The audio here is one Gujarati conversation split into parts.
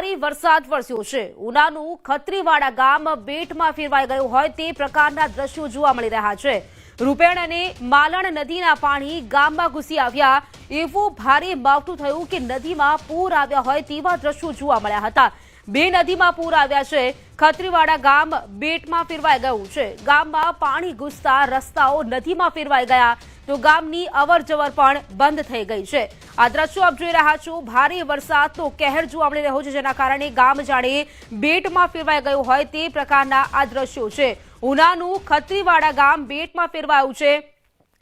ભારે વરસાદ વરસ્યો છે। ઉનાનું ખત્રીવાડા ગામ બેટમાં ફેરવાઈ ગયું હોય તે પ્રકારના દ્રશ્યો જોવા મળી રહ્યા છે। રૂપેણ અને માલણ નદીના પાણી ગામમાં ઘૂસી આવ્યા એવું ભારે માવઠું થયું કે નદીમાં પૂર આવ્યા હોય તેવા દ્રશ્યો જોવા મળ્યા હતા। બે નદીમાં પૂર આવ્યા છે। ખત્રીવાડા ગામ બેટમાં ફેરવાઈ ગયું છે। ગામમાં પાણી ઘૂસતા રસ્તાઓ નદીમાં ફેરવાઈ ગયા તો ગામની અવરજવર પણ બંધ થઈ ગઈ છે। આ દ્રશ્યો આપ જોઈ રહ્યા છો। ભારે વરસાદનો કહેર જોવા મળી રહ્યો છે, જેના કારણે ગામ જાણે બેટમાં ફેરવાઈ ગયું હોય તે પ્રકારના આ દ્રશ્યો છે। ઉનાનું ખત્રીવાડા ગામ બેટમાં ફેરવાયું છે।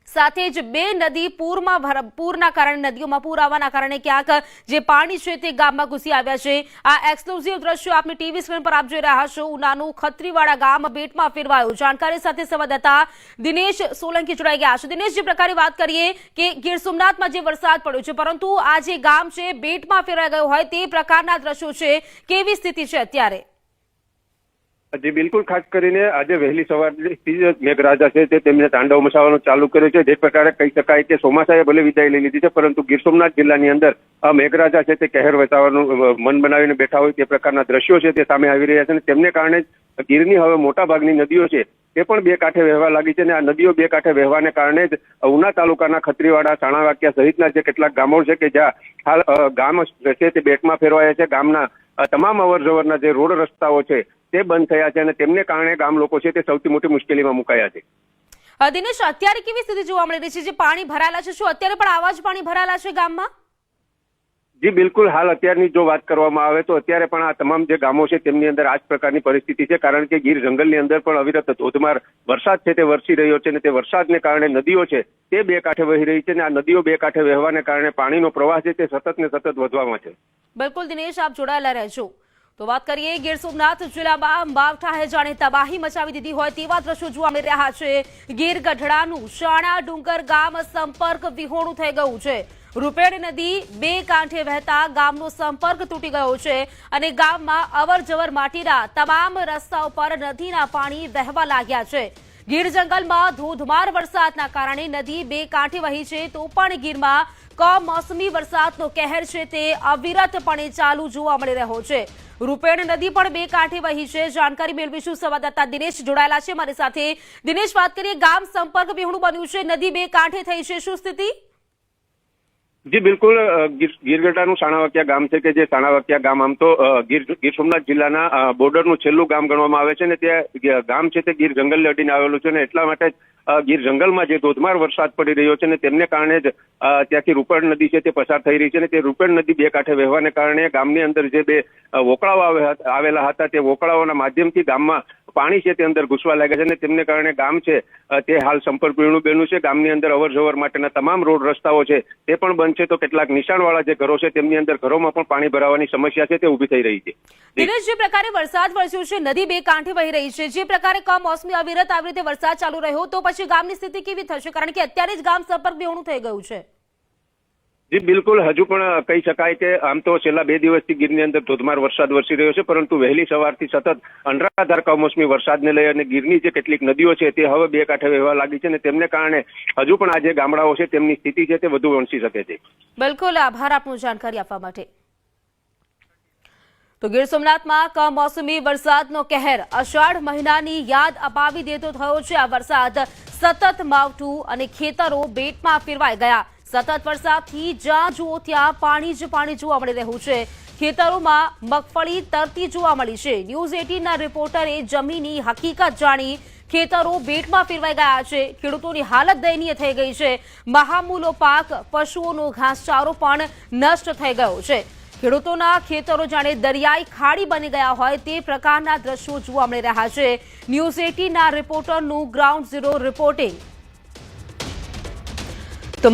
સાથે જ બે નદી પૂરના કારણે નદીઓમાં પૂર આવવાના કારણે ક્યાંક જે પાણી છે તે ગામમાં ઘૂસી આવ્યા છે। આ એક્સક્લુઝિવ દ્રશ્યો આપની ટીવી સ્ક્રીન પર આપ જોઈ રહ્યા છો। ઉનાનું ખત્રીવાડા ગામ બેટમાં ફેરવાયું। જાણકારી સાથે સંવાદદાતા દિનેશ સોલંકી જોડાઈ ગયા છે। દિનેશ, જે પ્રકારે વાત કરીએ કે ગીર સોમનાથમાં જે વરસાદ પડ્યો છે, પરંતુ આ જે ગામ છે બેટમાં ફેરવાઈ ગયું હોય તે પ્રકારના દ્રશ્યો છે, કેવી સ્થિતિ છે અત્યારે? જી બિલકુલ, ખાસ કરીને આજે વહેલી સવારથી જ મેઘરાજા છે તે તેમને તાંડવ મચાવવાનું ચાલુ કર્યું છે। જે પ્રકારે કહી શકાય કે ચોમાસાએ ભલે વિદાય લઈ લીધી છે, પરંતુ ગીર સોમનાથ જિલ્લાની અંદર મેઘરાજા છે તે કહેર વચાવવાનું મન બનાવીને બેઠા હોય તે પ્રકારના દ્રશ્યો છે તે સામે આવી રહ્યા છે। અને તેમને કારણે ગીરની હવે મોટા ભાગની નદીઓ છે તે પણ બે કાંઠે વહેવા લાગી છે। અને આ નદીઓ બે કાંઠે વહેવાને કારણે જ ઉના તાલુકાના ખત્રીવાડા, સાણાવાકિયા સહિતના જે કેટલાક ગામો છે કે જ્યાં હાલ ગામ છે તે બેટમાં ફેરવાયા છે, ગામના તમામ અવરજવરના જે રોડ રસ્તાઓ છે તે બંધ થયા છે અને તેમને કારણે ગામ લોકો છે તે સૌથી મોટી મુશ્કેલીમાં મુકાયા છે। દિનેશ, અત્યારે કેવી સ્થિતિ જોવા મળી રહી છે? જે પાણી ભરાયેલા છે, શું અત્યારે પણ આવા જ પાણી ભરાયેલા છે ગામમાં? જી બિલકુલ, હાલ અત્યારની જો વાત કરવામાં આવે તો અત્યારે પણ આ તમામ જે ગામો છે તેમની અંદર આ જ પ્રકારની પરિસ્થિતિ છે, કારણ કે ગીર જંગલની અંદર પણ અવિરત ધોધમાર વરસાદ છે તે વરસી રહ્યો છે અને તે વરસાદને કારણે નદીઓ છે તે બે કાંઠે વહી રહી છે અને આ નદીઓ બે કાંઠે વહેવાને કારણે પાણીનો પ્રવાહ છે તે સતત ને સતત વધવામાં છે। બિલકુલ દિનેશ, આપ જોડાયેલા રહેજો। તો વાત કરીએ ગીર સોમનાથ જિલ્લામાં માવઠાએ જાણે તબાહી મચાવી દીધી હોય તેવા દ્રશ્યો જોવા મળી રહ્યા છે। ગીર ગઢડાનું શાણા ડુંગર ગામ સંપર્ક વિહોણું થઈ ગયું છે। રૂપેણ નદી બે કાંઠે વહેતા ગામનો સંપર્ક તૂટી ગયો છે અને ગામમાં અવરજવર માટેના તમામ રસ્તાઓ પર નદીના પાણી વહેવા લાગ્યા છે। ગીર જંગલમાં ધોધમાર વરસાદના કારણે નદી બે કાંઠે વહી છે, તો પણ ગીરમાં કમોસમી વરસાદનો કહેર છે તે અવિરતપણે ચાલુ જોવા મળી રહ્યો છે। રૂપેણ નદી પણ બે કાંઠે વહી છે। જાણકારી મેળવીશું, સંવાદદાતા દિનેશ જોડાયેલા છે મારી સાથે। દિનેશ, વાત કરીએ, ગામ સંપર્ક વિહોણું બન્યું છે, નદી બે કાંઠે થઈ છે, શું સ્થિતિ? જી બિલકુલ, ગીરગઢડાનું સાણાવાકિયા ગામ છે કે જે સાણાવાકિયા ગામ આમ તો ગીર સોમનાથ જિલ્લાના બોર્ડરનું છેલ્લું ગામ ગણવામાં આવે છે અને તે ગામ છે તે ગીર જંગલને અડીને આવેલું છે અને એટલા માટે ગીર જંગલમાં જે ધોધમાર વરસાદ પડી રહ્યો છે અને તેમને કારણે જ ત્યાંથી રૂપેણ નદી છે તે પસાર થઈ રહી છે અને તે રૂપેણ નદી બે કાંઠે વહેવાને કારણે ગામની અંદર જે બે વોકળાઓ આવેલા હતા તે વોકળાઓના માધ્યમથી ગામમાં પાણી છે તે અંદર ઘૂસવા લાગ્યા છે અને તેમને કારણે ગામ છે તે હાલ સંપર્ક વિહોણું બન્યું છે। ગામની અંદર અવરજવર માટેના તમામ રોડ રસ્તાઓ છે તે પણ બંધ છે, તો કેટલાક નિશાણવાળા જે ઘરો છે તેમની અંદર ઘરોમાં પણ પાણી ભરાવાની સમસ્યા છે તે ઊભી થઈ રહી છે। દિનેશ, જે પ્રકારે વરસાદ વરસ્યો છે, નદી બે કાંઠે વહી રહી છે, જે પ્રકારે કમોસમી અવિરત આવી રીતે વરસાદ ચાલુ રહ્યો તો પછી ગામની સ્થિતિ કેવી થશે? કારણ કે અત્યારે જ ગામ સંપર્ક વિહોણું થઈ ગયું છે। જી બિલકુલ, હજુ પણ કહી શકાય કે આમ તો છેલ્લા બે દિવસથી ગીરની અંદર ધોધમાર વરસાદ વરસી રહ્યો છે, પરંતુ વહેલી સવારથી સતત અનરાધાર કમોસમી વરસાદને લઈ અને ગીરની જે કેટલીક નદીઓ છે તે હવે બે કાંઠે વહેવા લાગી છે અને તેમને કારણે હજુ પણ આ જે ગામડાઓ છે તેમની સ્થિતિ છે તે વધુ વણસી શકે છે। બિલકુલ, આભાર આપનું જાણકારી આપવા માટે। તો ગીર સોમનાથમાં કમોસમી વરસાદનો કહેર અષાઢ મહિનાની યાદ અપાવી દેતો થયો છે। આ વરસાદ સતત માવઠું અને ખેતરો બેટમાં ફેરવાઈ ગયા। સતત વરસાદથી જ્યાં જુઓ ત્યાં પાણી જ પાણી જોવા મળી રહ્યું છે। ખેતરોમાં મગફળી તરતી જોવા મળી છે। ન્યૂઝ 18ના રિપોર્ટરે જમીનની હકીકત જાણી ખેતરો બેટમાં ફેરવાઈ ગયા છે। ખેડૂતોની હાલત દયનીય થઈ ગઈ છે। મહામૂલો પાક, પશુઓનો ઘાસચારો પણ નષ્ટ થઈ ગયો છે। ખેડૂતોના ખેતરો જાણે દરિયાઈ ખાડી બની ગયા હોય તે પ્રકારના દ્રશ્યો જોવા મળી રહ્યા છે। ન્યૂઝ 18ના રિપોર્ટરનું ગ્રાઉન્ડ ઝીરો રિપોર્ટિંગ। તો